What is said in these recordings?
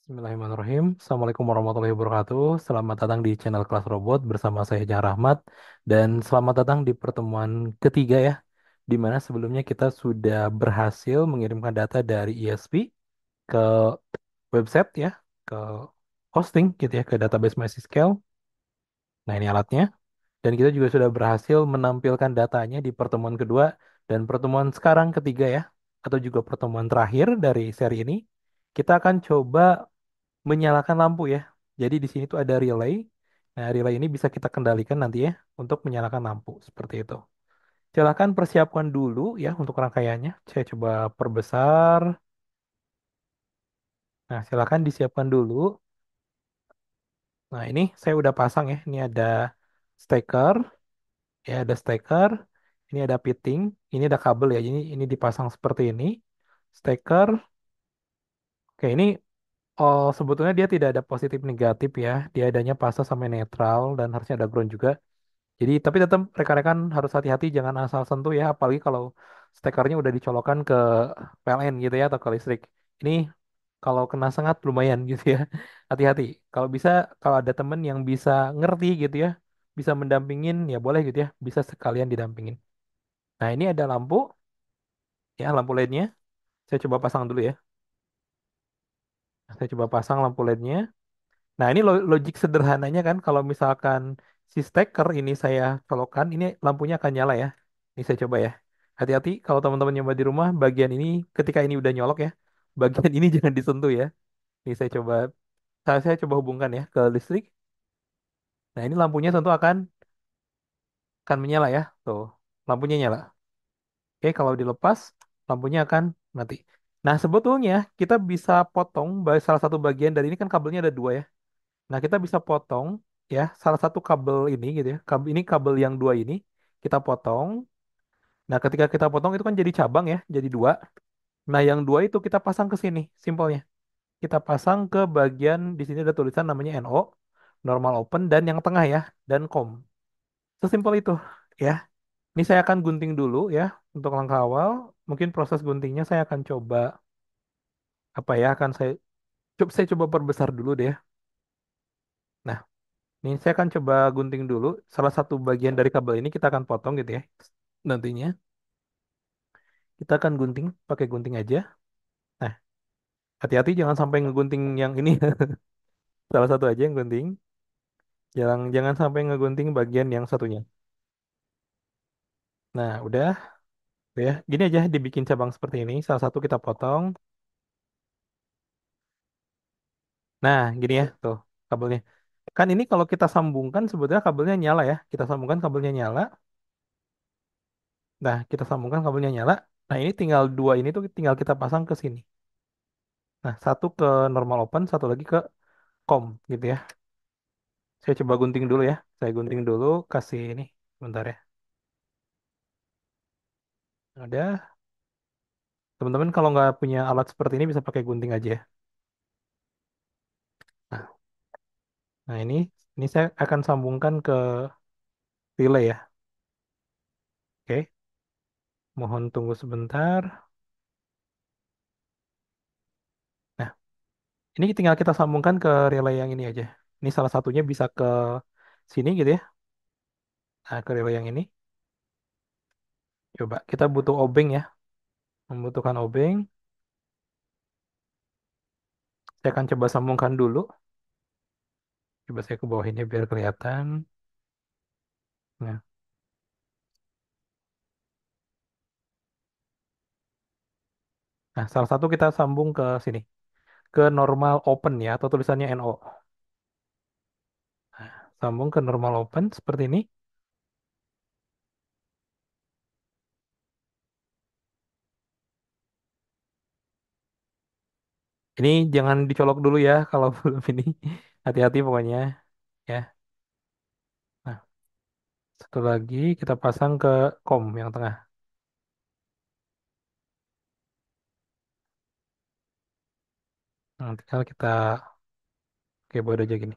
Bismillahirrahmanirrahim. Assalamualaikum warahmatullahi wabarakatuh. Selamat datang di channel Kelas Robot bersama saya Jang Rahmat dan selamat datang di pertemuan ketiga ya, di mana sebelumnya kita sudah berhasil mengirimkan data dari ESP ke website ya, ke hosting gitu ya, ke database MySQL. Nah ini alatnya. Dan kita juga sudah berhasil menampilkan datanya di pertemuan kedua dan pertemuan sekarang ketiga ya, atau juga pertemuan terakhir dari seri ini. Kita akan coba menyalakan lampu ya. Jadi di sini tuh ada relay. Nah, relay ini bisa kita kendalikan nanti ya untuk menyalakan lampu seperti itu. Silakan persiapkan dulu ya untuk rangkaiannya. Saya coba perbesar. Nah, silakan disiapkan dulu. Nah, ini saya udah pasang ya. Ini ada steker, ya ada steker. Ini ada fitting, ini ada kabel ya. Ini dipasang seperti ini. Steker. Oke, ini sebetulnya dia tidak ada positif negatif ya. Dia adanya fase sampai netral dan harusnya ada ground juga. Jadi, tapi tetap rekan-rekan harus hati-hati, jangan asal sentuh ya, apalagi kalau stekernya udah dicolokkan ke PLN gitu ya, atau ke listrik. Ini kalau kena sengat lumayan gitu ya, hati-hati. Kalau bisa, kalau ada temen yang bisa ngerti gitu ya, bisa mendampingin, ya boleh gitu ya, bisa sekalian didampingin. Nah, ini ada lampu, ya lampu LED-nya. Saya coba pasang dulu ya. Saya coba pasang lampu LED-nya. Nah, ini logik sederhananya kan kalau misalkan si steker ini saya colokkan, ini lampunya akan nyala ya. Ini saya coba ya. Hati-hati kalau teman-teman nyoba di rumah, bagian ini ketika ini udah nyolok ya, bagian ini jangan disentuh ya. Ini saya coba hubungkan ya ke listrik. Nah, ini lampunya tentu akan menyala ya. Tuh, lampunya nyala. Oke, kalau dilepas, lampunya akan mati. Nah, sebetulnya kita bisa potong salah satu bagian dari ini kan kabelnya ada dua ya. Nah, kita bisa potong ya salah satu kabel ini gitu ya. Kabel ini kabel yang dua ini kita potong. Nah, ketika kita potong itu kan jadi cabang ya, jadi dua. Nah, yang dua itu kita pasang ke sini, simpelnya. Kita pasang ke bagian di sini ada tulisan namanya NO, normal open dan yang tengah ya, dan COM. Sesimpel itu ya. Ini saya akan gunting dulu ya untuk langkah awal. Mungkin proses guntingnya saya akan coba apa ya, saya coba perbesar dulu deh ya. Nah, ini saya akan coba gunting dulu. Salah satu bagian dari kabel ini kita akan potong gitu ya. Nantinya kita akan gunting pakai gunting aja. Nah, hati-hati jangan sampai ngegunting yang ini. Salah satu aja yang gunting. Jangan jangan sampai ngegunting bagian yang satunya. Nah, udah ya. Gini aja dibikin cabang seperti ini. Salah satu kita potong. Nah, gini ya, tuh kabelnya. Kan ini kalau kita sambungkan sebetulnya kabelnya nyala ya. Kita sambungkan kabelnya nyala. Nah, kita sambungkan kabelnya nyala. Nah, ini tinggal dua ini tuh tinggal kita pasang ke sini. Nah, satu ke normal open, satu lagi ke COM gitu ya. Saya coba gunting dulu ya. Saya gunting dulu, kasih ini. Bentar ya. Udah. Teman-teman kalau nggak punya alat seperti ini bisa pakai gunting aja ya. Nah, nah, ini saya akan sambungkan ke relay ya. Oke. Mohon tunggu sebentar. Nah, ini tinggal kita sambungkan ke relay yang ini aja. Ini salah satunya bisa ke sini gitu ya. Nah, ke relay yang ini. Coba kita butuh obeng ya. Membutuhkan obeng. Saya akan coba sambungkan dulu. Coba saya ke bawah ini biar kelihatan. Nah, salah satu kita sambung ke sini. Ke normal open ya, atau tulisannya NO. Nah, sambung ke normal open seperti ini. Ini jangan dicolok dulu ya kalau belum ini. Hati-hati pokoknya ya. Nah, satu lagi kita pasang ke COM yang tengah. Nah, tinggal kita oke buat aja gini.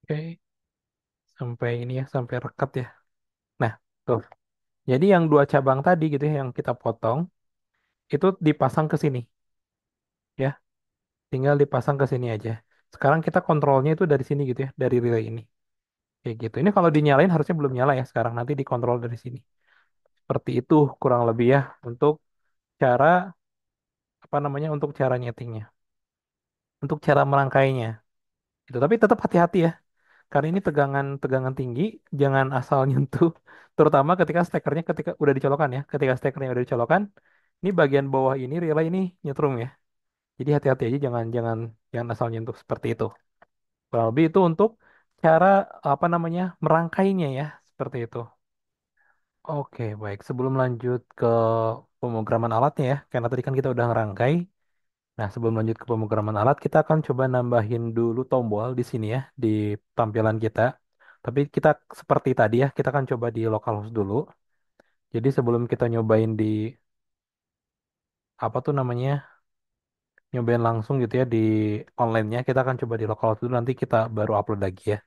Oke, sampai ini ya, sampai rekat ya. Nah, tuh. Jadi yang dua cabang tadi gitu ya, yang kita potong, itu dipasang ke sini ya. Tinggal dipasang ke sini aja. Sekarang kita kontrolnya itu dari sini gitu ya, dari relay ini. Kayak gitu. Ini kalau dinyalain harusnya belum nyala ya sekarang. Nanti dikontrol dari sini. Seperti itu kurang lebih ya untuk cara apa namanya untuk cara nyetingnya, untuk cara merangkainya. Itu tapi tetap hati-hati ya. Karena ini tegangan tegangan tinggi, jangan asal nyentuh. Terutama ketika stekernya ketika udah dicolokan ya. Ketika stekernya udah dicolokan, ini bagian bawah ini relay ini nyetrum ya. Jadi hati-hati aja jangan jangan jangan asal nyentuh seperti itu. Kurang lebih itu untuk cara apa namanya merangkainya ya, seperti itu. Oke, baik. Sebelum lanjut ke pemrograman alatnya ya, karena tadi kan kita udah ngerangkai. Nah, sebelum lanjut ke pemrograman alat, kita akan coba nambahin dulu tombol di sini ya, di tampilan kita. Tapi kita seperti tadi ya, kita akan coba di localhost dulu. Jadi sebelum kita nyobain di apa tuh namanya, nyobain langsung gitu ya di online-nya, kita akan coba di localhost dulu. Nanti kita baru upload lagi ya.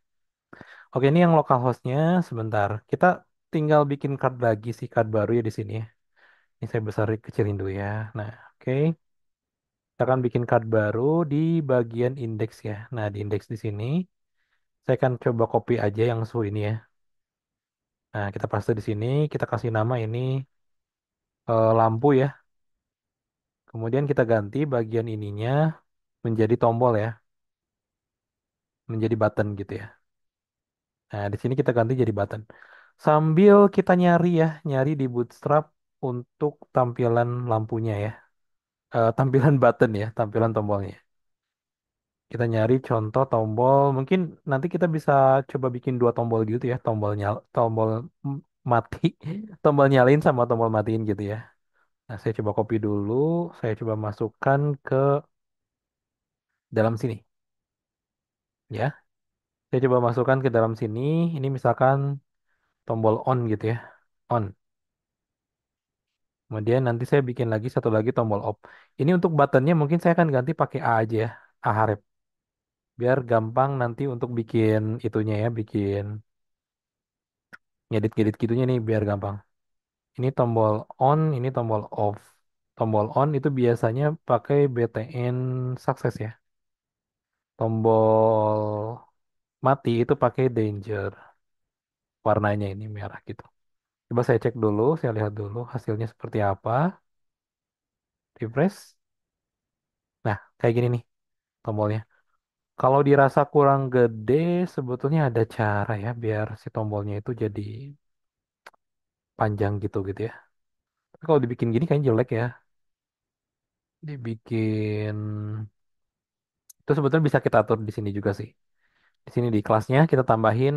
Oke, ini yang localhost-nya sebentar. Kita tinggal bikin card lagi sih, card baru ya di sini ya. Ini saya besar kecilin dulu ya. Nah, oke. Kita akan bikin card baru di bagian indeks ya. Nah, di indeks di sini. Saya akan coba copy aja yang suhu ini ya. Nah, kita paste di sini, kita kasih nama ini lampu ya. Kemudian kita ganti bagian ininya menjadi tombol ya, menjadi button gitu ya. Nah, di sini kita ganti jadi button. Sambil kita nyari ya, nyari di Bootstrap untuk tampilan lampunya ya. Tampilan button ya, tampilan tombolnya. Kita nyari contoh tombol, mungkin nanti kita bisa coba bikin dua tombol gitu ya, tombol mati, tombol nyalain sama tombol matiin gitu ya. Nah, saya coba copy dulu, saya coba masukkan ke dalam sini, ya. Saya coba masukkan ke dalam sini. Ini misalkan tombol on gitu ya, on. Kemudian nanti saya bikin lagi satu lagi tombol off. Ini untuk buttonnya mungkin saya akan ganti pakai A aja ya, A harep. Biar gampang nanti untuk bikin itunya ya, bikin ngedit-ngedit gitunya nih biar gampang. Ini tombol on, ini tombol off. Tombol on itu biasanya pakai BTN sukses ya. Tombol mati itu pakai danger. Warnanya ini merah gitu. Coba saya cek dulu, saya lihat dulu hasilnya seperti apa. Refresh. Nah, kayak gini nih tombolnya. Kalau dirasa kurang gede, sebetulnya ada cara ya biar si tombolnya itu jadi panjang gitu ya. Tapi kalau dibikin gini kayaknya jelek ya. Dibikin itu sebetulnya bisa kita atur di sini juga sih. Di sini di kelasnya kita tambahin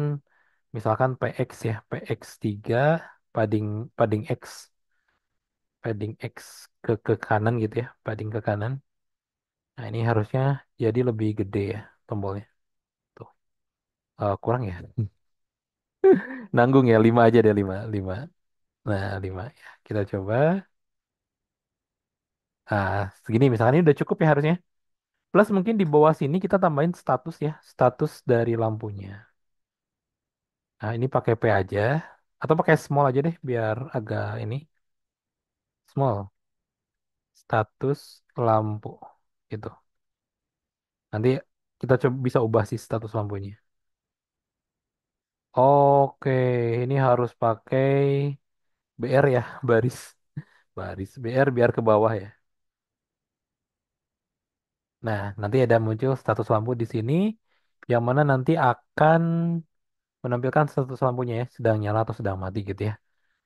misalkan PX ya, PX3 padding padding X, padding X ke kanan gitu ya, padding ke kanan. Nah, ini harusnya jadi lebih gede ya tombolnya. Tuh. Kurang ya. Nanggung ya, 5 aja deh, 5 5. Nah, 5 ya. Kita coba. Nah, segini misalkan ini udah cukup ya harusnya. Plus mungkin di bawah sini kita tambahin status ya, status dari lampunya. Nah, ini pakai P aja atau pakai small aja deh biar agak ini small. Status lampu gitu. Nanti kita coba bisa ubah sih status lampunya. Oke, ini harus pakai BR ya, baris baris BR biar ke bawah ya. Nah, nanti ada muncul status lampu di sini yang mana nanti akan menampilkan status lampunya ya, sedang nyala atau sedang mati gitu ya.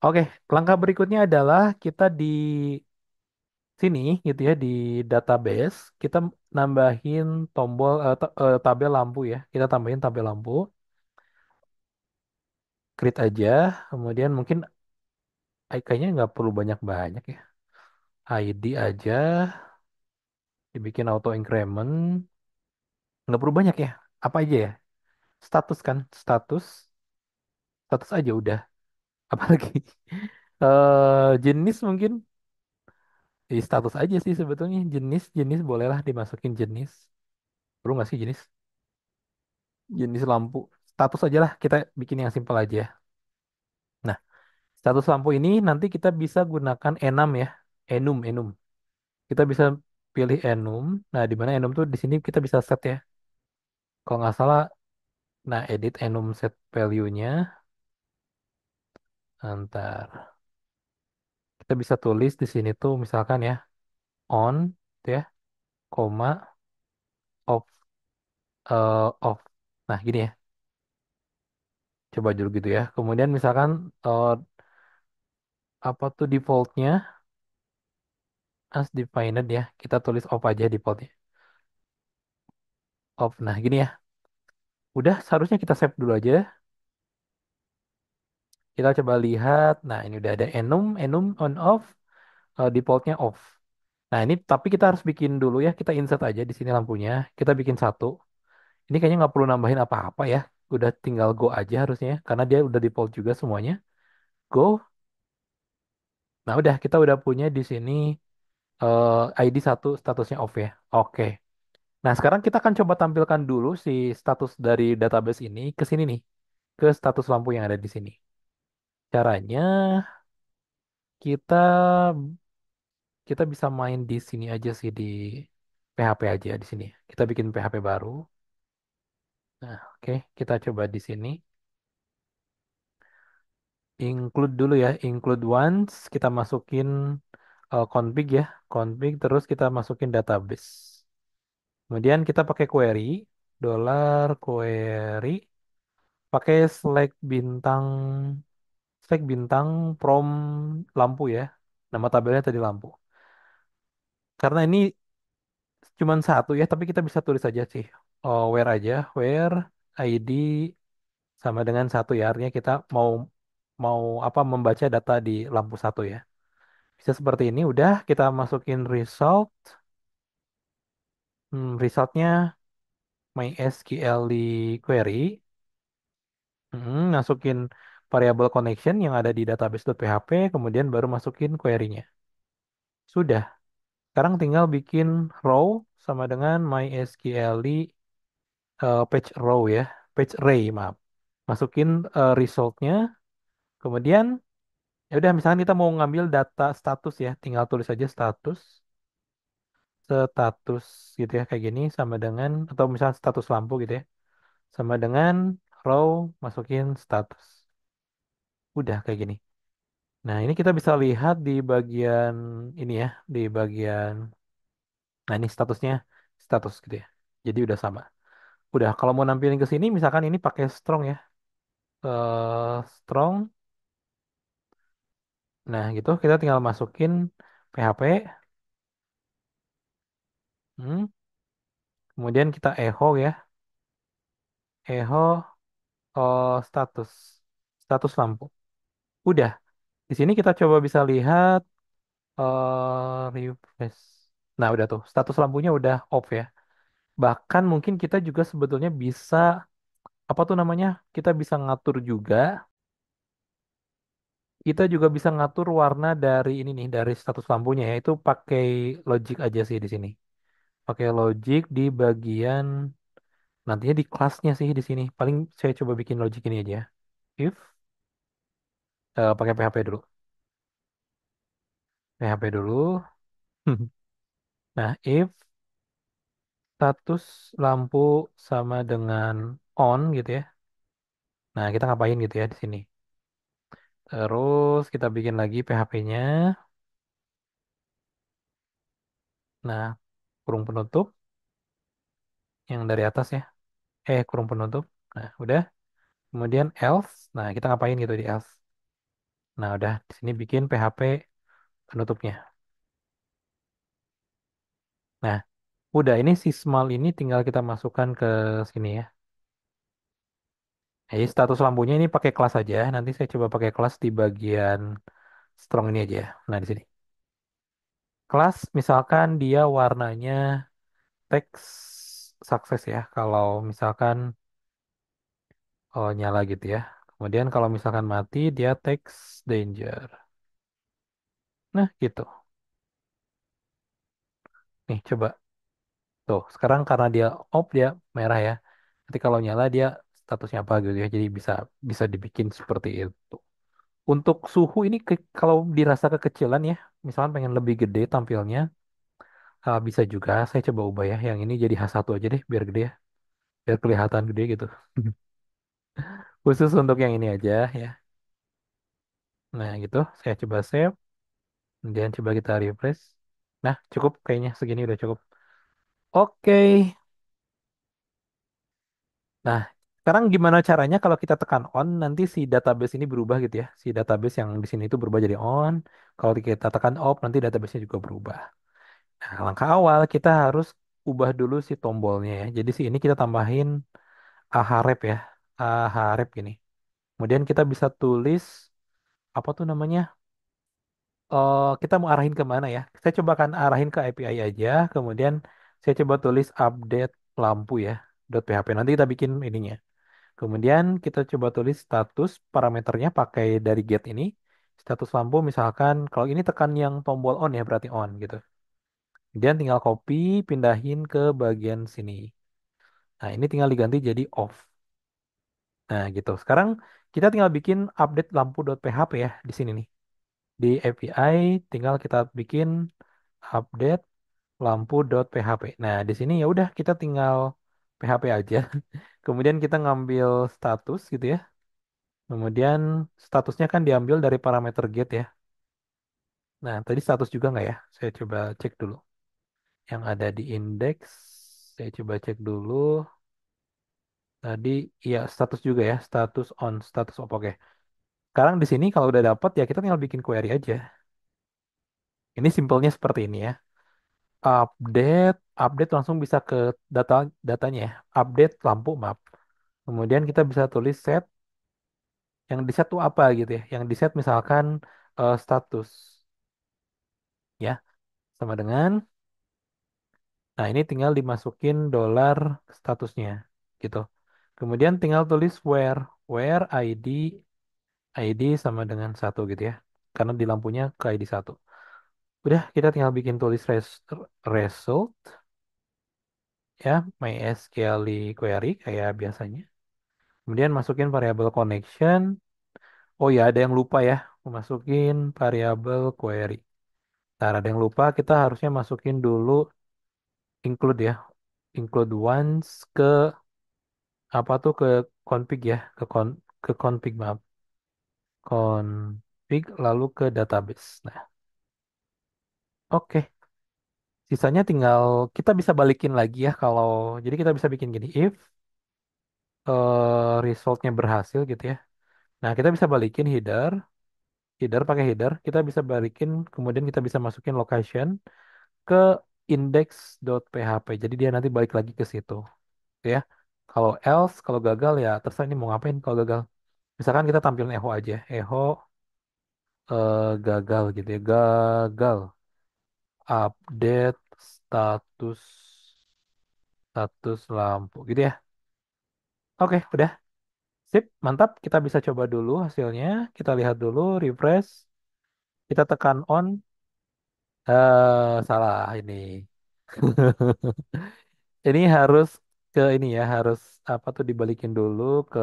Oke, langkah berikutnya adalah kita di sini gitu ya di database kita nambahin tombol tabel lampu ya. Kita tambahin tabel lampu, create aja. Kemudian mungkin kayaknya nggak perlu banyak-banyak ya. ID aja, dibikin auto increment, nggak perlu banyak ya. Apa aja ya? Status kan, status aja udah. Apalagi jenis mungkin status aja sih sebetulnya jenis bolehlah dimasukin jenis. Perlu nggak sih jenis lampu? Status aja lah kita bikin yang simpel aja. Nah, Status lampu ini nanti kita bisa gunakan enum ya. Enum. Kita bisa pilih enum. Nah, di mana enum tuh di sini kita bisa set ya. Kalau nggak salah, nah edit enum set value-nya. Ntar kita bisa tulis di sini tuh misalkan ya on gitu ya, koma off off. Nah, gini ya. Coba dulu gitu ya. Kemudian misalkan apa tuh defaultnya as defined ya. Kita tulis off aja defaultnya. Off. Nah, gini ya. Udah seharusnya kita save dulu aja. Kita coba lihat. Nah, ini udah ada enum on off, defaultnya off. Nah, ini tapi kita harus bikin dulu ya. Kita insert aja di sini lampunya. Kita bikin satu. Ini kayaknya nggak perlu nambahin apa-apa ya. Udah tinggal go aja harusnya ya, karena dia udah default juga semuanya. Go. Nah, udah kita udah punya di sini ID satu statusnya off ya. Oke. Nah, sekarang kita akan coba tampilkan dulu si status dari database ini ke sini nih, ke status lampu yang ada di sini. Caranya kita kita bisa main di sini aja sih di PHP aja di sini. Kita bikin PHP baru. Nah, oke, kita coba di sini. Include dulu ya, include once kita masukin config ya, config terus kita masukin database. Kemudian kita pakai query, dollar query, pakai select bintang from lampu ya. Nama tabelnya tadi lampu. Karena ini cuman satu ya, tapi kita bisa tulis aja sih. Oh, where aja, where ID sama dengan satu ya. Artinya kita mau mau apa membaca data di lampu satu ya. Bisa seperti ini. Udah kita masukin result. Resultnya MySQL di query. Masukin variable connection yang ada di database.php. Kemudian baru masukin query-nya. Sudah. Sekarang tinggal bikin row sama dengan MySQL page row ya. Page array, maaf. Masukin resultnya. Kemudian ya udah misalnya kita mau ngambil data status ya. Tinggal tulis aja status gitu ya kayak gini sama dengan atau misalnya status lampu gitu ya sama dengan row masukin status udah kayak gini. Nah, ini kita bisa lihat di bagian ini ya, di bagian nah ini statusnya status gitu ya, jadi udah sama. Udah kalau mau nampilin ke sini misalkan ini pakai strong ya, strong. Nah gitu kita tinggal masukin PHP. hmm, Kemudian kita echo ya, echo status status lampu. Udah. Di sini kita coba bisa lihat refresh. Nah, udah tuh. Status lampunya udah off ya. Bahkan mungkin kita juga sebetulnya bisa apa tuh namanya? Kita bisa ngatur juga. Kita juga bisa ngatur warna dari ini nih, dari status lampunya ya. Itu pakai logic aja sih di sini. Pakai logic di bagian nantinya di kelasnya sih di sini. Paling saya coba bikin logic ini aja. If pakai PHP dulu. PHP dulu. Nah, if status lampu sama dengan on gitu ya. Nah, kita ngapain gitu ya di sini. Terus kita bikin lagi PHP-nya. Nah, kurung penutup yang dari atas ya. Kurung penutup. Nah, udah. Kemudian else. Nah, kita ngapain gitu di else. Nah, udah di sini bikin PHP penutupnya. Nah, udah ini si small ini tinggal kita masukkan ke sini ya. Jadi status lampunya ini pakai kelas aja. Nanti saya coba pakai kelas di bagian strong ini aja. Nah, di sini. Kelas misalkan dia warnanya teks sukses ya. Kalau misalkan nyala gitu ya. Kemudian kalau misalkan mati dia teks danger. Nah, gitu. Nih, coba. Tuh, sekarang karena dia off dia merah ya. Nanti kalau nyala dia statusnya apa gitu ya. Jadi bisa bisa dibikin seperti itu. Untuk suhu ini kalau dirasa kekecilan ya, misalkan pengen lebih gede tampilnya, bisa juga. Saya coba ubah ya. Yang ini jadi H1 aja deh, biar gede ya, biar kelihatan gede gitu. Khusus untuk yang ini aja ya. Nah gitu, saya coba save, kemudian coba kita refresh. Nah cukup kayaknya segini udah cukup. Oke. Nah, sekarang gimana caranya kalau kita tekan on, nanti si database ini berubah gitu ya. Si database yang di sini itu berubah jadi on. Kalau kita tekan off, nanti database-nya juga berubah. Nah, langkah awal kita harus ubah dulu si tombolnya ya. Jadi si ini kita tambahin ahref ya. Ahref gini. Kemudian kita bisa tulis apa tuh namanya? Kita mau arahin kemana ya? Saya coba kan arahin ke API aja. Kemudian saya coba tulis update lampu ya. .php. Nanti kita bikin ininya. Kemudian kita coba tulis status parameternya pakai dari get ini. Status lampu misalkan kalau ini tekan yang tombol on ya berarti on gitu. Kemudian tinggal copy, pindahin ke bagian sini. Nah, ini tinggal diganti jadi off. Nah, gitu. Sekarang kita tinggal bikin update lampu.php ya di sini nih. Di API tinggal kita bikin update lampu.php. Nah, di sini ya udah kita tinggal PHP aja. Kemudian kita ngambil status gitu ya. Kemudian statusnya kan diambil dari parameter get ya. Nah, tadi status juga nggak ya? Saya coba cek dulu. Yang ada di index, saya coba cek dulu. Tadi, iya status juga ya, status on, status off. Oke. Sekarang di sini kalau udah dapat ya kita tinggal bikin query aja. Ini simpelnya seperti ini ya. Update, update langsung bisa ke datanya ya. Update lampu map. Kemudian kita bisa tulis set. Yang di set tuh apa gitu ya? Yang di set misalkan status ya, sama dengan. Nah, ini tinggal dimasukin dolar statusnya gitu. Kemudian tinggal tulis where ID sama dengan satu gitu ya. Karena di lampunya ke ID satu. Udah, kita tinggal bikin tulis result ya, MySQL query kayak biasanya. Kemudian masukin variabel connection. Oh ya, ada yang lupa ya, masukin variabel query. Nah, ada yang lupa, kita harusnya masukin dulu include ya, include once ke apa tuh ke config ya, ke config maaf, config lalu ke database. Nah, oke. Sisanya tinggal kita bisa balikin lagi ya kalau jadi kita bisa bikin gini if resultnya berhasil gitu ya. Nah, kita bisa balikin header pakai header, kita bisa balikin kemudian kita bisa masukin location ke index.php. Jadi dia nanti balik lagi ke situ, gitu ya. Kalau else, kalau gagal ya terserah ini mau ngapain kalau gagal. Misalkan kita tampilin echo aja, echo gagal gitu ya, gagal update status status lampu gitu ya. Oke, udah sip, mantap. Kita bisa coba dulu hasilnya. Kita lihat dulu, refresh. Kita tekan on. Salah ini. Ini harus ke ini ya, harus apa tuh dibalikin dulu ke.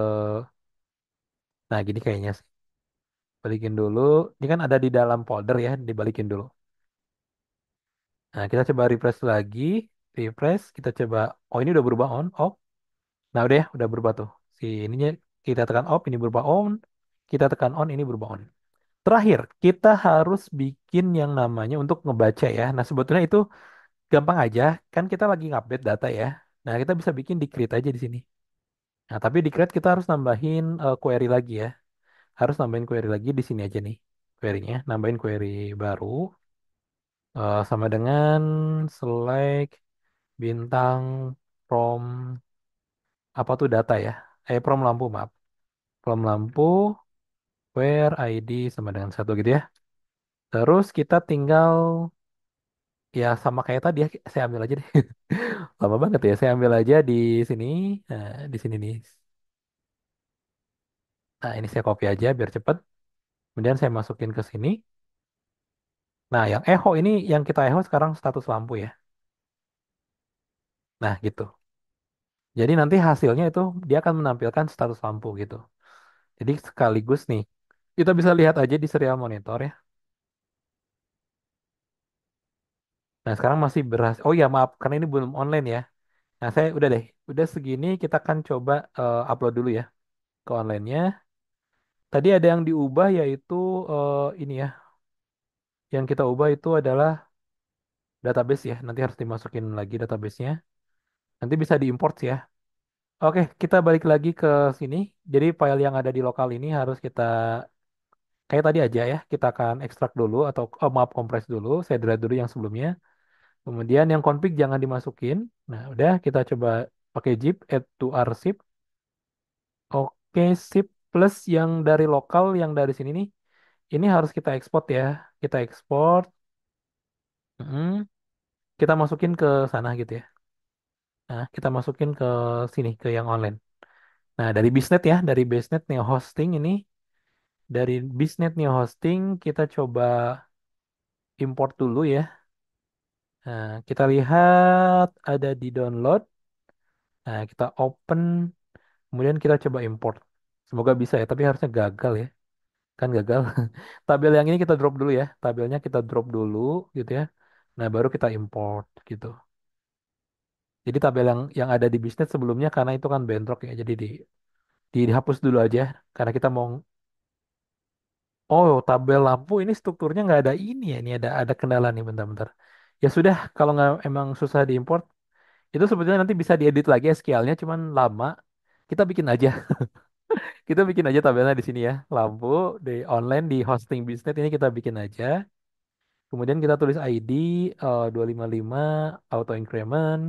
Nah, gini kayaknya sih. Balikin dulu. Ini kan ada di dalam folder ya, dibalikin dulu. Nah, kita coba refresh lagi. Refresh, kita coba. Oh, ini udah berubah on, off. Nah, udah ya, udah berubah tuh. Si ininya kita tekan off, ini berubah on. Kita tekan on, ini berubah on. Terakhir, kita harus bikin yang namanya untuk ngebaca ya. Nah, sebetulnya itu gampang aja. Kan kita lagi ngupdate data ya. Nah, kita bisa bikin di create aja di sini. Nah, tapi di create kita harus nambahin query lagi ya. Harus nambahin query lagi di sini aja nih. Query-nya, nambahin query baru. Sama dengan select bintang from apa tuh data ya. From lampu maaf. From lampu where ID sama dengan satu gitu ya. Terus kita tinggal ya sama kayak tadi ya, saya ambil aja deh. Lama banget ya, saya ambil aja di sini. Nah, di sini nih. Nah, ini saya copy aja biar cepet. Kemudian saya masukin ke sini. Nah, yang echo ini yang kita echo sekarang status lampu ya. Nah, gitu. Jadi nanti hasilnya itu dia akan menampilkan status lampu gitu. Jadi sekaligus nih. Kita bisa lihat aja di serial monitor ya. Nah, sekarang masih berhasil. Oh ya, maaf, karena ini belum online ya. Nah, saya udah deh. Udah segini, kita akan coba upload dulu ya ke online-nya. Tadi ada yang diubah yaitu ini ya. Yang kita ubah itu adalah database ya. Nanti harus dimasukin lagi database-nya. Nanti bisa diimport ya. Oke, kita balik lagi ke sini. Jadi file yang ada di lokal ini harus kita kayak tadi aja ya. Kita akan ekstrak dulu atau maaf kompres dulu. Saya delete dulu yang sebelumnya. Kemudian yang config jangan dimasukin. Nah, udah kita coba pakai zip add to arsip. Oke, sip plus yang dari lokal yang dari sini nih. Ini harus kita ekspor ya. Kita ekspor. Mm, kita masukin ke sana gitu ya. Nah, kita masukin ke sini ke yang online. Nah, dari bisnet ya, dari bisnet Neo Hosting ini, dari bisnet Neo Hosting kita coba import dulu ya. Nah, kita lihat ada di download. Nah, kita open, kemudian kita coba import. Semoga bisa ya, tapi harusnya gagal ya. Kan gagal. Tabel yang ini kita drop dulu ya. Tabelnya kita drop dulu gitu ya. Nah, baru kita import gitu. Jadi tabel yang ada di bisnis sebelumnya karena itu kan bentrok ya. Jadi dihapus dulu aja karena kita mau. Oh, tabel lampu ini strukturnya nggak ada ini ya. Ini ada kendala nih bentar-bentar. Ya sudah, kalau nggak emang susah diimport, itu sebetulnya nanti bisa diedit lagi SQL-nya, cuman lama. Kita bikin aja. Kita bikin aja tabelnya di sini ya. Lampu di online di hosting bisnis ini kita bikin aja. Kemudian kita tulis ID 255 auto increment.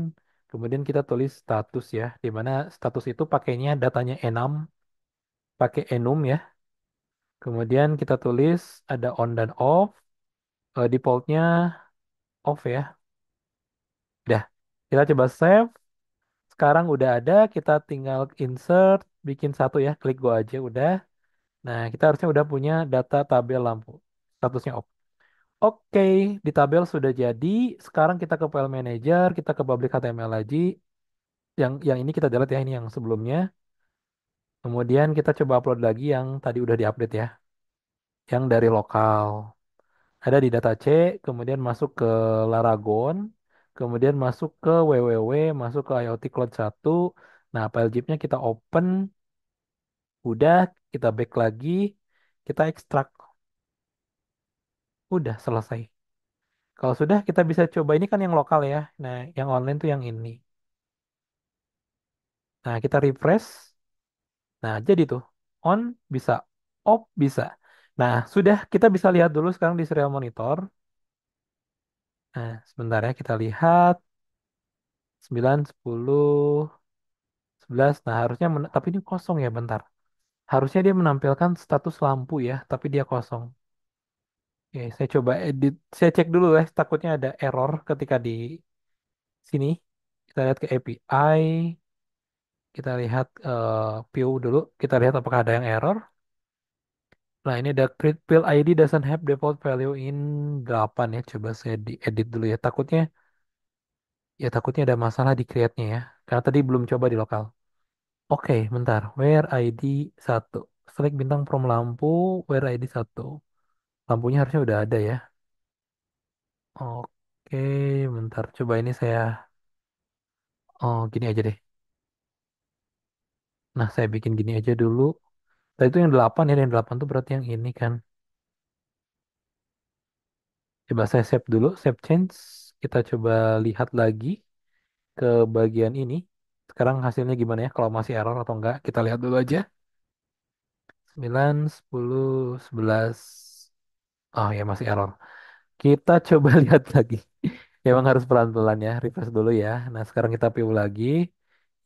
Kemudian kita tulis status ya, di mana status itu pakainya datanya enum, pakai enum ya. Kemudian kita tulis ada on dan off. Defaultnya off ya. Udah, kita coba save. Sekarang udah ada, kita tinggal insert, bikin satu ya, klik go aja udah. Nah, kita harusnya udah punya data tabel lampu. Statusnya off. Oke, di tabel sudah jadi. Sekarang kita ke file manager, kita ke public HTML lagi. Yang ini kita delete ya, ini yang sebelumnya. Kemudian kita coba upload lagi yang tadi udah diupdate ya, yang dari lokal. Ada di data C, kemudian masuk ke Laragon, kemudian masuk ke www, masuk ke IoT Cloud 1. Nah, file zipnya kita open, udah kita back lagi, kita ekstrak, udah selesai. Kalau sudah kita bisa coba ini kan yang lokal ya. Nah, yang online tuh yang ini. Nah, kita refresh. Nah, jadi tuh on bisa, off bisa. Nah, sudah kita bisa lihat dulu sekarang di serial monitor. Nah, sebentar ya kita lihat 9, 10, 11. Nah, harusnya tapi ini kosong ya bentar. Harusnya dia menampilkan status lampu ya, tapi dia kosong. Oke, saya coba edit. Saya cek dulu ya, takutnya ada error ketika di sini. Kita lihat ke API, kita lihat view dulu, kita lihat apakah ada yang error. Nah, ini ada create field ID doesn't have default value in 8 ya. Coba saya diedit dulu ya. Takutnya ada masalah di create-nya ya. Karena tadi belum coba di lokal. Oke, bentar. Where ID 1. Select bintang from lampu, where ID 1. Lampunya harusnya udah ada ya. Oke, bentar. Coba ini saya. Oh, gini aja deh. Nah, saya bikin gini aja dulu. Tadi itu yang 8 ya. Yang 8 tuh berarti yang ini kan. Coba saya save dulu. Save change. Kita coba lihat lagi ke bagian ini. Sekarang hasilnya gimana ya? Kalau masih error atau enggak, kita lihat dulu aja. 9, 10, 11. Oh ya, masih error. Kita coba lihat lagi. Memang harus pelan-pelan ya. Refresh dulu ya. Nah, sekarang kita view lagi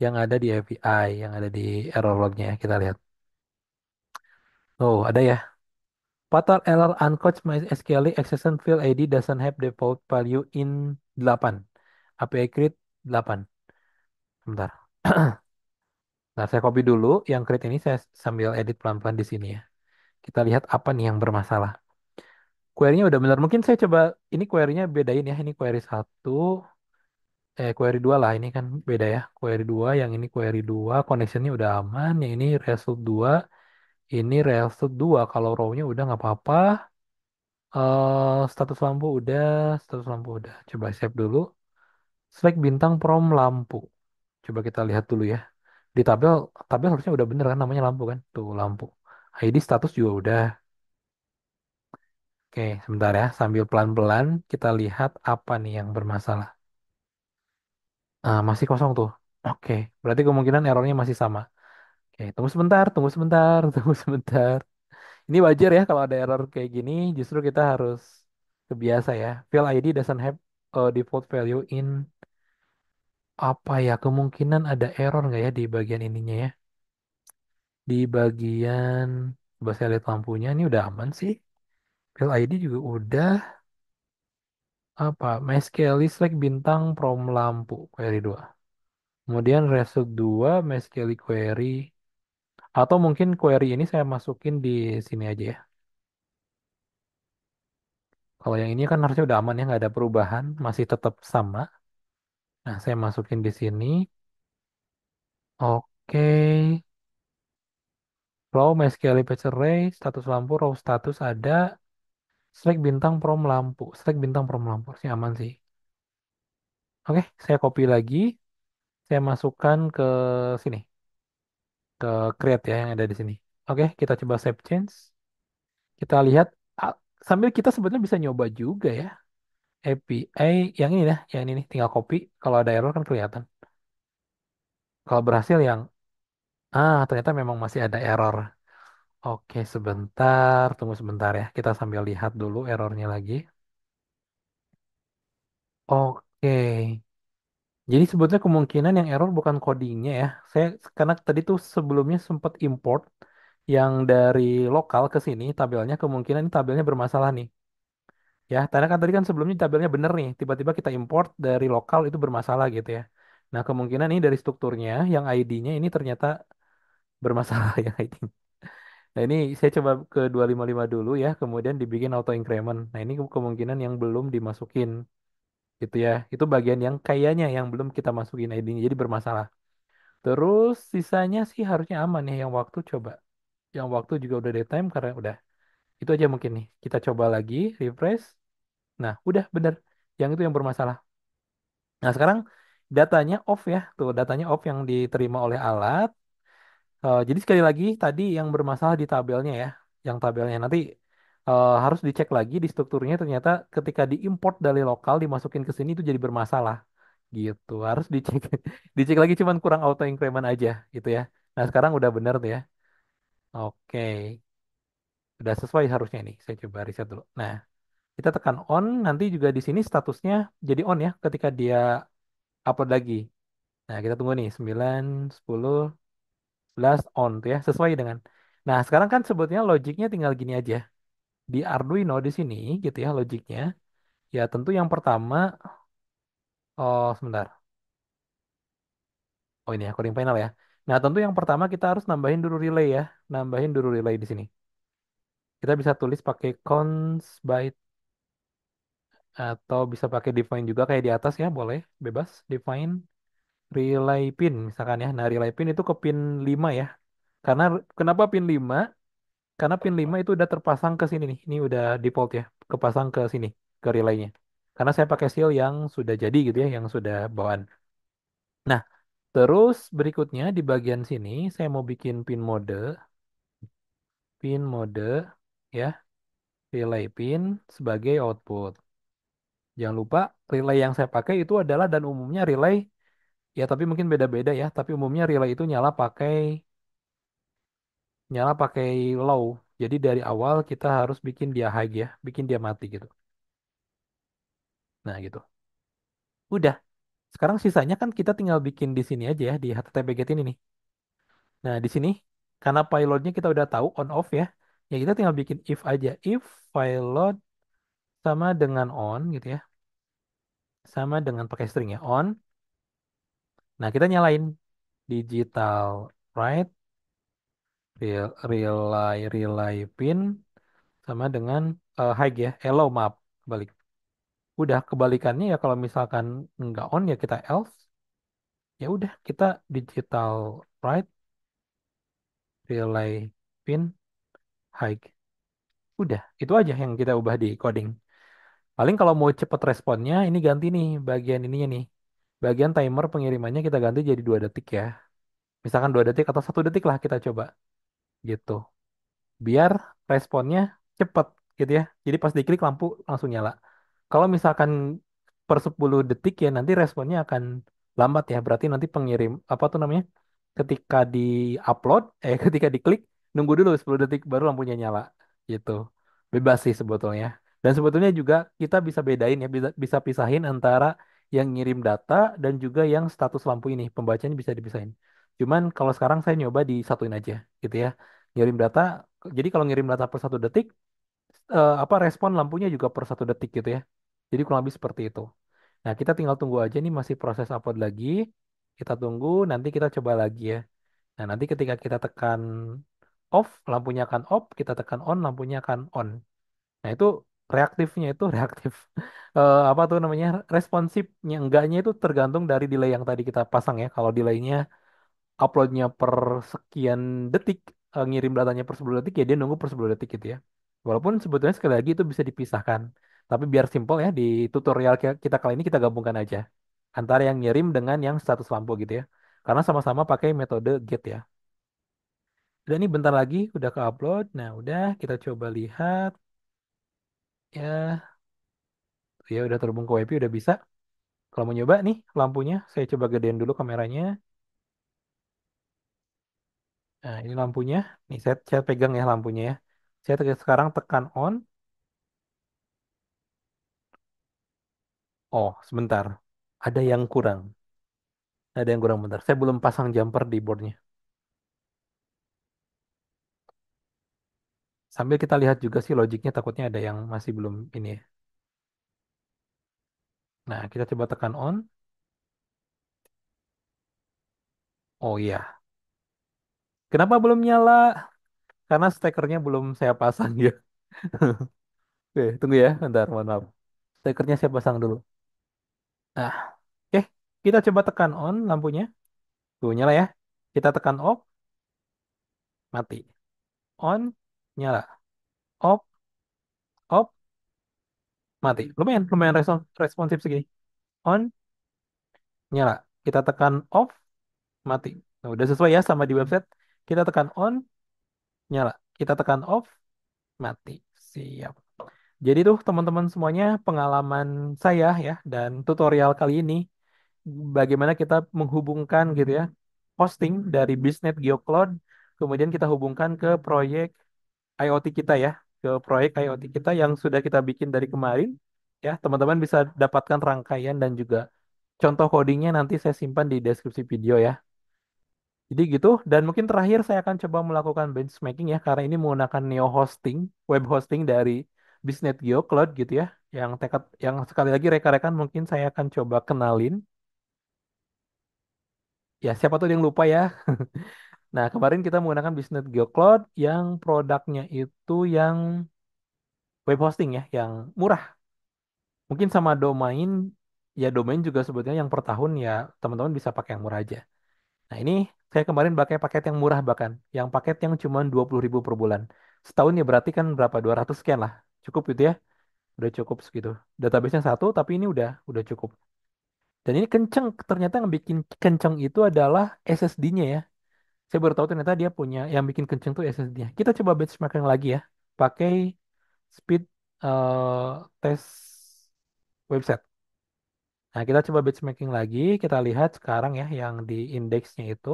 yang ada di API, yang ada di error lognya. Kita lihat. Oh, ada ya. Fatal error uncaught MySQL accession field ID doesn't have default value in 8. API create 8. Sebentar. Nah, saya copy dulu yang create ini saya sambil edit pelan-pelan di sini ya. Kita lihat apa nih yang bermasalah. Query-nya udah benar. Mungkin saya coba ini query-nya bedain ya. Ini query satu, query 2 lah. Ini kan beda ya. Query 2, yang ini query 2, connection-nya udah aman. Yang ini result 2. Ini reelsut 2. Kalau row-nya udah nggak apa-apa. Status lampu udah, status lampu udah. Coba save dulu. Select bintang prom lampu. Coba kita lihat dulu ya. Di tabel, tabel harusnya udah bener kan namanya lampu kan? Tuh lampu. ID status juga udah. Oke, sebentar ya. Sambil pelan-pelan kita lihat apa nih yang bermasalah. Masih kosong tuh. Oke, berarti kemungkinan errornya masih sama. Oke, tunggu sebentar, tunggu sebentar, tunggu sebentar. Ini wajar ya kalau ada error kayak gini. Justru kita harus kebiasa ya. Field ID doesn't have a default value in apa ya? Kemungkinan ada error nggak ya di bagian ininya ya? Di bagian coba saya lihat lampunya ini udah aman sih. Field ID juga udah. Apa? Mescalis like bintang prom lampu query 2. Kemudian result 2 Mescali query. Atau mungkin query ini saya masukin di sini aja ya. Kalau yang ini kan harusnya udah aman ya, nggak ada perubahan, masih tetap sama. Nah, saya masukin di sini. Oke. Flow Mescali patch array, status lampu, raw status ada. Select bintang prom lampu. Select bintang prom lampu. Sih aman sih. Oke, saya copy lagi. Saya masukkan ke sini. Ke create ya yang ada di sini. Oke, kita coba save change. Kita lihat. ah, Sambil kita sebetulnya bisa nyoba juga ya. API yang ini ya, yang ini nih, tinggal copy. Kalau ada error kan kelihatan. Kalau berhasil yang ternyata memang masih ada error. Oke, sebentar, tunggu sebentar ya. Kita sambil lihat dulu errornya lagi. Oke. Jadi sebetulnya kemungkinan yang error bukan codingnya ya. Saya karena tadi tuh sebelumnya sempat import yang dari lokal ke sini tabelnya kemungkinan ini tabelnya bermasalah nih. Ya, karena kan tadi kan sebelumnya tabelnya bener nih. Tiba-tiba kita import dari lokal itu bermasalah gitu ya. Nah, kemungkinan ini dari strukturnya yang ID-nya ini ternyata bermasalah yang ID. Nah, ini saya coba ke 255 dulu ya, kemudian dibikin auto increment. Nah, ini kemungkinan yang belum dimasukin gitu ya. Itu bagian yang kayaknya yang belum kita masukin ID-nya jadi bermasalah. Terus sisanya sih harusnya aman ya yang waktu coba. Yang waktu juga udah daytime karena udah. Itu aja mungkin nih. Kita coba lagi, refresh. Nah, udah bener. Yang itu yang bermasalah. Nah, sekarang datanya off ya. Tuh, datanya off yang diterima oleh alat. Jadi sekali lagi tadi yang bermasalah di tabelnya ya, yang tabelnya nanti harus dicek lagi di strukturnya ternyata ketika diimport dari lokal dimasukin ke sini itu jadi bermasalah gitu. Harus dicek dicek lagi cuman kurang auto increment aja gitu ya. Nah, sekarang udah bener tuh ya. Oke, udah sesuai harusnya nih. Saya coba reset dulu. Nah, kita tekan on nanti juga di sini statusnya jadi on ya ketika dia upload lagi. Nah, kita tunggu nih 9 10 11 on tuh ya sesuai dengan. Nah, sekarang kan sebetulnya logiknya tinggal gini aja. Di Arduino di sini gitu ya logiknya. Ya tentu yang pertama, oh sebentar. Oh ini ya coding panel ya. Nah, tentu yang pertama kita harus nambahin dulu relay ya. Nambahin dulu relay di sini. Kita bisa tulis pakai const byte atau bisa pakai define juga kayak di atas ya, boleh, bebas. Define relay pin misalkan ya. Nah, relay pin itu ke pin 5 ya. Karena kenapa pin 5? Karena pin 5 itu udah terpasang ke sini nih. Ini udah default ya, kepasang ke sini, ke relaynya. Karena saya pakai seal yang sudah jadi gitu ya, yang sudah bawaan. Nah, terus berikutnya di bagian sini saya mau bikin pin mode ya, relay pin sebagai output. Jangan lupa relay yang saya pakai itu adalah dan umumnya relay ya tapi mungkin beda-beda ya, tapi umumnya relay itu nyala pakai low. Jadi dari awal kita harus bikin dia high ya, bikin dia mati gitu. Nah, gitu. Udah. Sekarang sisanya kan kita tinggal bikin di sini aja ya di HTTP get ini nih. Nah, di sini karena payloadnya kita udah tahu on off ya. Ya kita tinggal bikin if aja. If payload sama dengan on gitu ya. Sama dengan pakai string ya. On. Nah, kita nyalain digital write relay pin sama dengan high ya. Hello maaf balik. Udah kebalikannya ya kalau misalkan nggak on ya kita else. Ya udah kita digital write relay. pin high. Udah, itu aja yang kita ubah di coding. Paling kalau mau cepet responnya, ini ganti nih bagian ininya nih. Bagian timer pengirimannya kita ganti jadi 2 detik ya. Misalkan 2 detik atau 1 detik lah kita coba gitu. Biar responnya cepet gitu ya. Jadi pas diklik lampu langsung nyala. Kalau misalkan per 10 detik ya nanti responnya akan lambat ya. Berarti nanti pengirim apa tuh namanya? Ketika di upload, ketika diklik nunggu dulu 10 detik baru lampunya nyala gitu. Bebas sih sebetulnya. Dan sebetulnya juga kita bisa bedain ya, bisa pisahin antara yang ngirim data dan juga yang status lampu ini. Pembacanya bisa dipisahin. Cuman kalau sekarang saya nyoba disatuin aja gitu ya. Ngirim data, jadi kalau ngirim data per 1 detik, apa respon lampunya juga per 1 detik gitu ya. Jadi kurang lebih seperti itu. Nah, kita tinggal tunggu aja nih masih proses upload lagi. Kita tunggu, nanti kita coba lagi ya. Nah, nanti ketika kita tekan off, lampunya akan off, kita tekan on, lampunya akan on. Nah, itu reaktifnya itu reaktif. Apa tuh namanya? Responsifnya enggaknya itu tergantung dari delay yang tadi kita pasang ya. Kalau delaynya uploadnya per sekian detik, ngirim datanya per 10 detik, ya dia nunggu per 10 detik gitu ya. Walaupun sebetulnya sekali lagi itu bisa dipisahkan. Tapi biar simpel ya, di tutorial kita kali ini kita gabungkan aja. Antara yang ngirim dengan yang status lampu gitu ya. Karena sama-sama pakai metode get ya. Dan ini bentar lagi udah ke-upload. Nah udah kita coba lihat. Ya, ya udah terhubung ke WiFi udah bisa. Kalau mau nyoba nih lampunya, saya coba gedein dulu kameranya. Nah ini lampunya. Nih saya pegang ya lampunya ya. Sekarang tekan on. Oh, sebentar. Ada yang kurang. Ada yang kurang bentar. Saya belum pasang jumper di boardnya. Sambil kita lihat juga sih logiknya takutnya ada yang masih belum ini ya. Nah, kita coba tekan on. Oh iya. Kenapa belum nyala? Karena stekernya belum saya pasang ya. Oke, tunggu ya. Bentar, mohon maaf. Stekernya saya pasang dulu. Nah, oke. Kita coba tekan on lampunya. Tuh, nyala ya. Kita tekan off, mati. On, nyala. Off, off, mati. Lumayan, lumayan responsif segini. On, nyala. Kita tekan off, mati. Nah, udah sesuai ya sama di website. Kita tekan on, nyala. Kita tekan off, mati. Siap. Jadi tuh teman-teman semuanya pengalaman saya ya dan tutorial kali ini bagaimana kita menghubungkan gitu ya hosting dari Biznet GeoCloud kemudian kita hubungkan ke proyek IoT kita ya ke proyek IoT kita yang sudah kita bikin dari kemarin ya teman-teman bisa dapatkan rangkaian dan juga contoh codingnya nanti saya simpan di deskripsi video ya. Jadi gitu, dan mungkin terakhir saya akan coba melakukan benchmarking ya, karena ini menggunakan Neo Hosting, web hosting dari Biznet Cloud gitu ya, yang sekali lagi rekan-rekan mungkin saya akan coba kenalin. Ya, siapa tuh yang lupa ya. Nah, kemarin kita menggunakan Biznet Cloud yang produknya itu yang web hosting ya, yang murah. Mungkin sama domain, ya domain juga sebetulnya yang per tahun ya teman-teman bisa pakai yang murah aja. Nah ini saya kemarin pakai paket yang murah bahkan, yang paket yang cuma 20.000 per bulan. Setahun ya berarti kan berapa? 200 sekian lah. Cukup gitu ya. Udah cukup segitu. Database-nya satu tapi ini udah cukup. Dan ini kenceng, ternyata yang bikin kenceng itu adalah SSD-nya ya. Saya baru tahu ternyata dia punya yang bikin kenceng tuh SSD-nya. Kita coba benchmarking lagi ya. Pakai speed test website. Nah, kita coba benchmarking lagi. Kita lihat sekarang ya yang di indeksnya itu.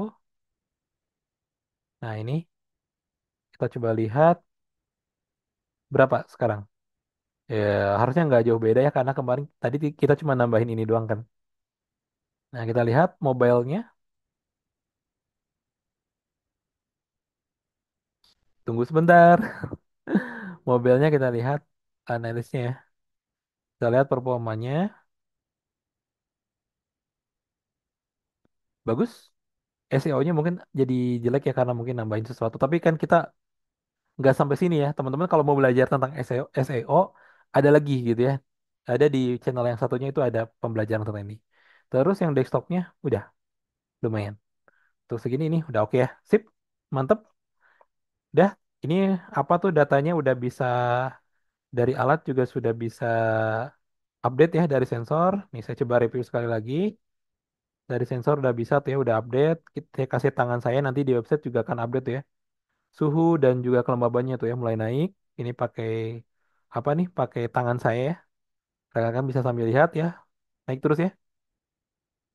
Nah, ini kita coba lihat berapa sekarang. Ya, harusnya nggak jauh beda ya karena kemarin tadi kita cuma nambahin ini doang kan. Nah, kita lihat mobilenya. Tunggu sebentar. Mobilnya kita lihat analisnya ya. Kita lihat performanya. Bagus. SEO-nya mungkin jadi jelek ya karena mungkin nambahin sesuatu. Tapi kan kita nggak sampai sini ya. Teman-teman kalau mau belajar tentang SEO, ada lagi gitu ya. Ada di channel yang satunya itu ada pembelajaran tentang ini. Terus yang desktopnya udah lumayan. Tuh segini ini udah oke ya. Sip. Mantep. Dah. Ini apa tuh datanya udah bisa dari alat juga sudah bisa update ya dari sensor. Nih saya coba review sekali lagi. Dari sensor udah bisa tuh ya, udah update. Saya kasih tangan saya nanti di website juga akan update tuh ya. Suhu dan juga kelembabannya tuh ya mulai naik. Ini pakai apa nih? Pakai tangan saya ya. Rekan-rekan bisa sambil lihat ya. Naik terus ya.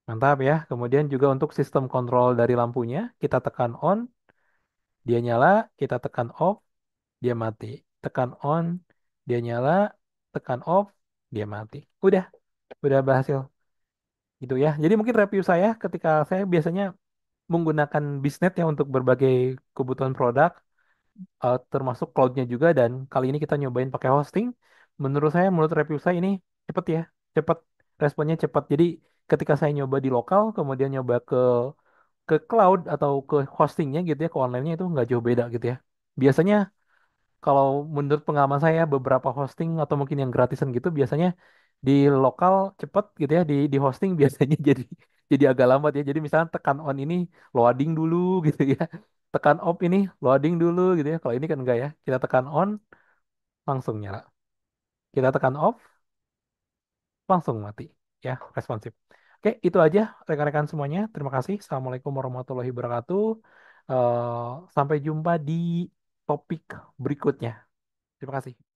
Mantap ya. Kemudian juga untuk sistem kontrol dari lampunya, kita tekan on, dia nyala, kita tekan off, dia mati. Tekan on, dia nyala, tekan off, dia mati. Udah berhasil gitu ya. Jadi mungkin review saya ketika saya biasanya menggunakan Bisnet ya untuk berbagai kebutuhan produk, termasuk cloudnya juga. Dan kali ini kita nyobain pakai hosting. Menurut saya, menurut review saya ini cepet ya, cepet responnya cepat. Jadi ketika saya nyoba di lokal, kemudian nyoba ke cloud atau ke hostingnya gitu ya, ke online-nya itu nggak jauh beda gitu ya. Biasanya kalau menurut pengalaman saya beberapa hosting atau mungkin yang gratisan gitu biasanya di lokal cepet gitu ya, di hosting biasanya jadi agak lambat ya. Jadi misalnya tekan on ini loading dulu gitu ya. Tekan off ini loading dulu gitu ya. Kalau ini kan enggak ya. Kita tekan on langsung nyala. Kita tekan off langsung mati. Ya, responsif. Oke, itu aja rekan-rekan semuanya. Terima kasih. Assalamualaikum warahmatullahi wabarakatuh. Sampai jumpa di topik berikutnya. Terima kasih.